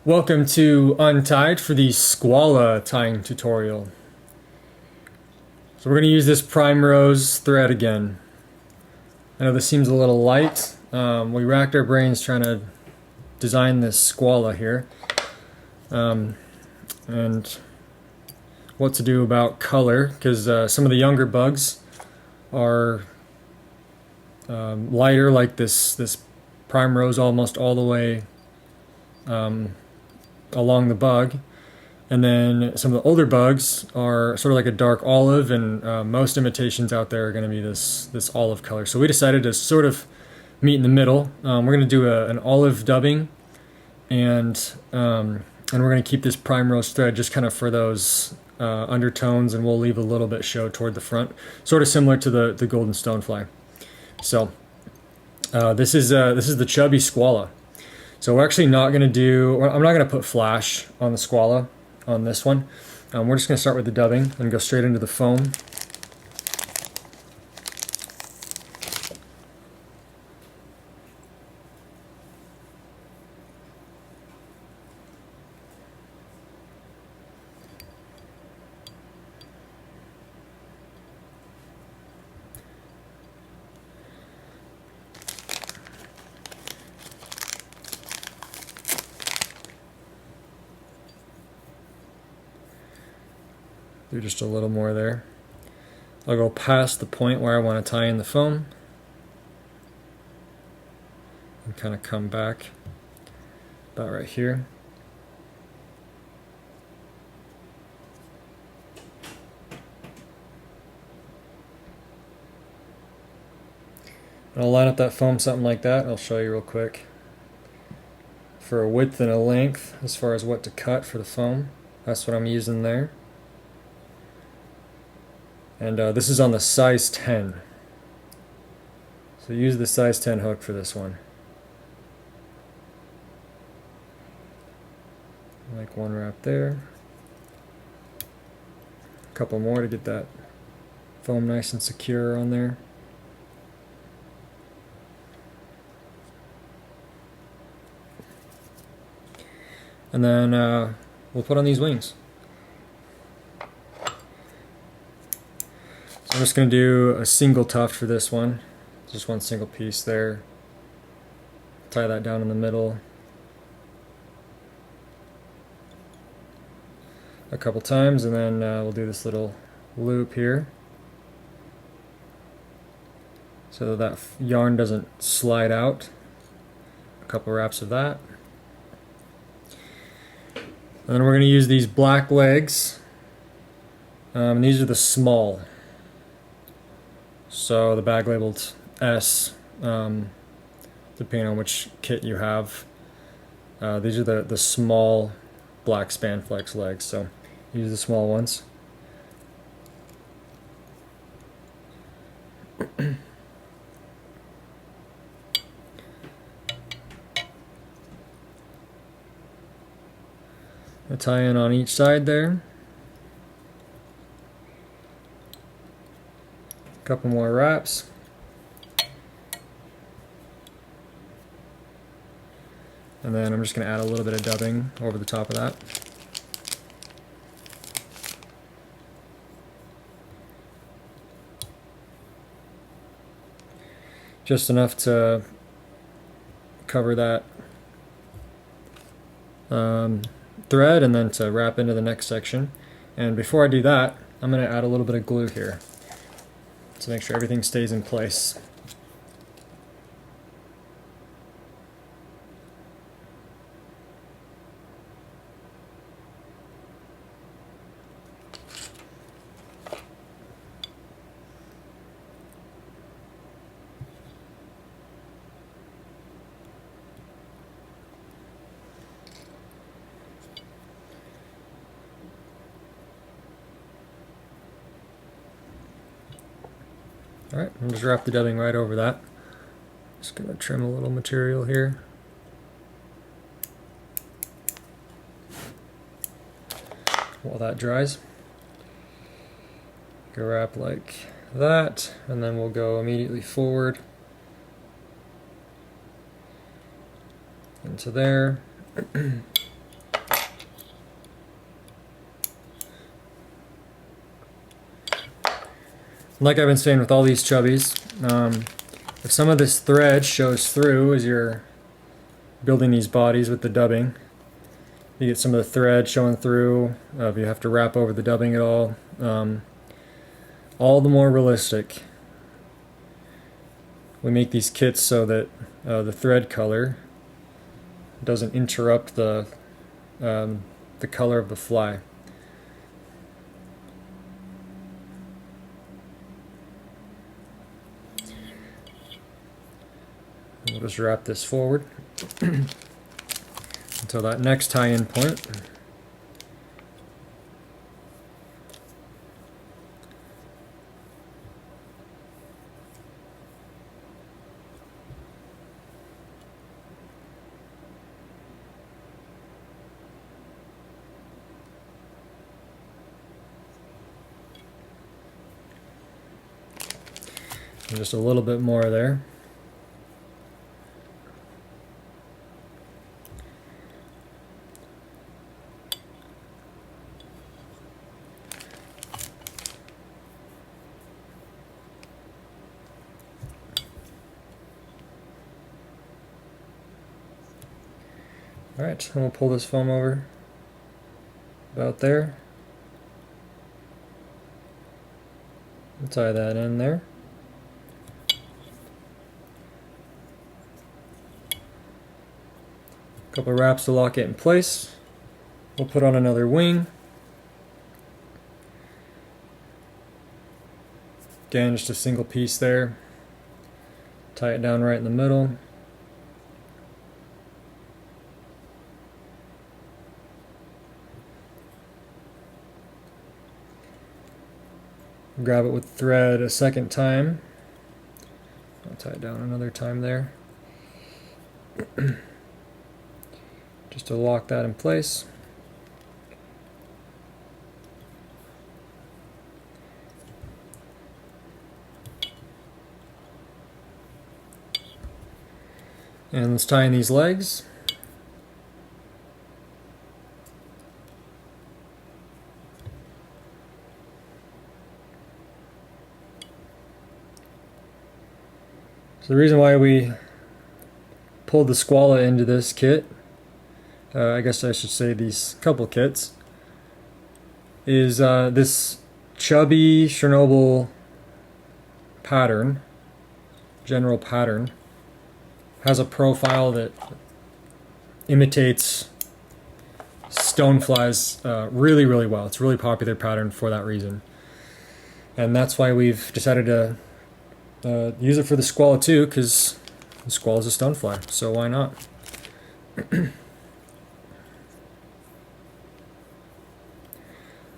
Welcome to Untied for the SKWALA tying tutorial. So we're going to use this primrose thread again. I know this seems a little light. We racked our brains trying to design this SKWALA here. And what to do about color, because some of the younger bugs are lighter, like this primrose almost all the way along the bug, and then some of the older bugs are sort of like a dark olive, and most imitations out there are going to be this olive color. So we decided to sort of meet in the middle. We're going to do an olive dubbing, and we're going to keep this primrose thread just kind of for those undertones, and we'll leave a little bit show toward the front, sort of similar to the golden stonefly. So this is the chubby SKWALA. So we're actually not going to do, I'm not going to put flash on the SKWALA on this one. We're just going to start with the dubbing and go straight into the foam. Do just a little more there. I'll go past the point where I want to tie in the foam and kind of come back about right here. And I'll line up that foam something like that. I'll show you real quick. For a width and a length, as far as what to cut for the foam, that's what I'm using there. And this is on the size 10. So use the size 10 hook for this one. Like one wrap there. A couple more to get that foam nice and secure on there. And then we'll put on these wings. So I'm just going to do a single tuft for this one, just one single piece there. Tie that down in the middle a couple times, and then we'll do this little loop here so that yarn doesn't slide out. A couple wraps of that. And then we're going to use these black legs, and these are the small. So the bag labeled S, depending on which kit you have. These are the small black Spanflex legs, so use the small ones. A tie in on each side there. Couple more wraps. And then I'm just going to add a little bit of dubbing over the top of that. Just enough to cover that thread, and then to wrap into the next section. And before I do that, I'm going to add a little bit of glue here to make sure everything stays in place. Alright, I'll just wrap the dubbing right over that. Just going to trim a little material here. While that dries. Go wrap like that, and then we'll go immediately forward into there. like I've been saying with all these chubbies, if some of this thread shows through as you're building these bodies with the dubbing, you get some of the thread showing through. If you have to wrap over the dubbing at all the more realistic. We make these kits so that the thread color doesn't interrupt the color of the fly. We'll just wrap this forward until that next tie-in point. And just a little bit more there. Alright, and we'll pull this foam over about there. We'll tie that in there. A couple of wraps to lock it in place. We'll put on another wing. Again, just a single piece there. Tie it down right in the middle. Grab it with thread a second time. I'll tie it down another time there. Just to lock that in place. And let's tie in these legs. So the reason why we pulled the SKWALA into this kit, I guess I should say these couple kits, is this chubby Chernobyl pattern, general pattern, has a profile that imitates stoneflies really, really well. It's a really popular pattern for that reason. And that's why we've decided to use it for the SKWALA too, because the SKWALA is a stonefly, so why not? I'm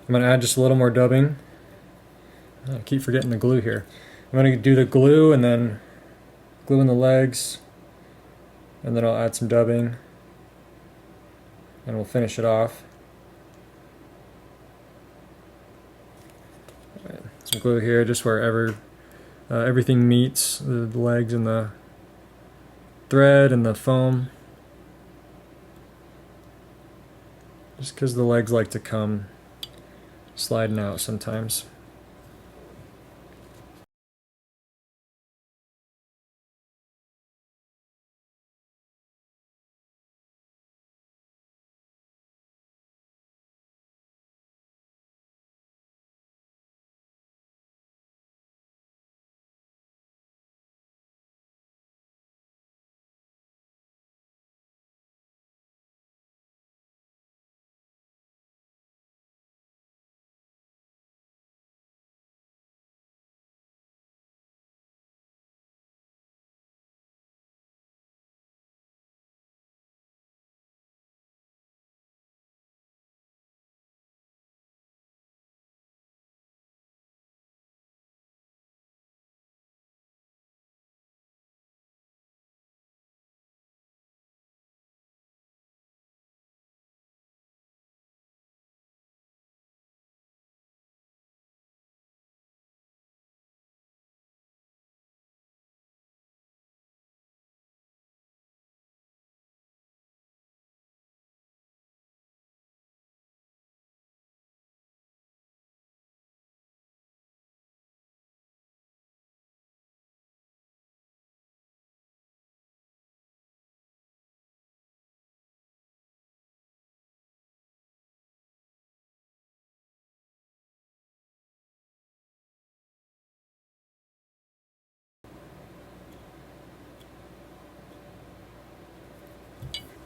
going to add just a little more dubbing. I keep forgetting the glue here. I'm going to do the glue and then glue in the legs, and then I'll add some dubbing, and we'll finish it off. Right, some glue here just wherever everything meets the legs and the thread and the foam. Just because the legs like to come sliding out sometimes.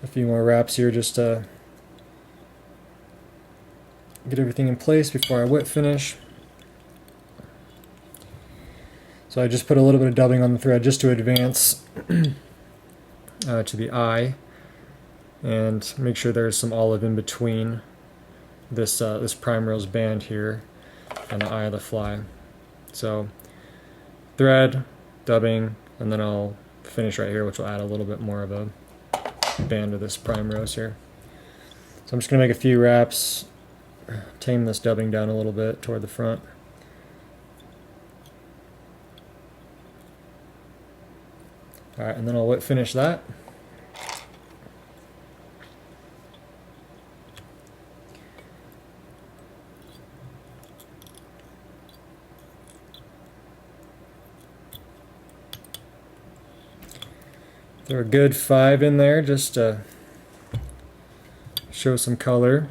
a few more wraps here just to get everything in place before I wet finish. So I just put a little bit of dubbing on the thread just to advance to the eye and make sure there's some olive in between this this primrose band here and the eye of the fly. So thread, dubbing, and then I'll finish right here, which will add a little bit more of a band of this primrose here. So I'm just going to make a few wraps, tame this dubbing down a little bit toward the front. Alright, and then I'll wet finish that. Throw a good 5 in there just to show some color.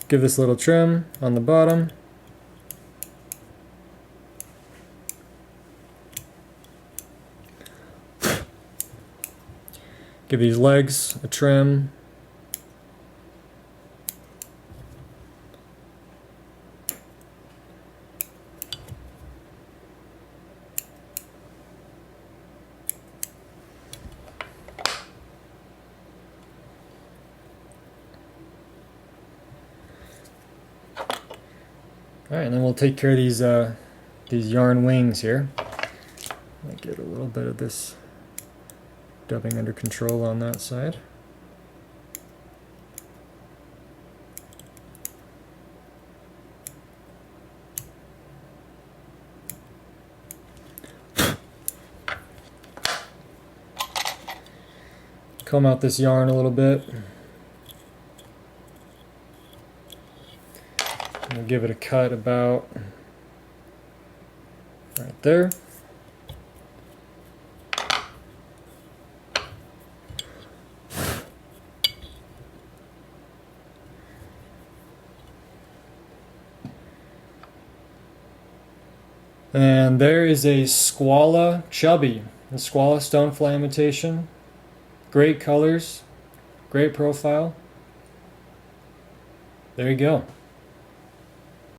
Give this a little trim on the bottom. Give these legs a trim. Alright, and then we'll take care of these yarn wings here. I'll get a little bit of this dubbing under control on that side. Comb out this yarn a little bit. We'll give it a cut about right there. And there is a SKWALA chubby, the SKWALA stonefly imitation. Great colors, great profile. There you go.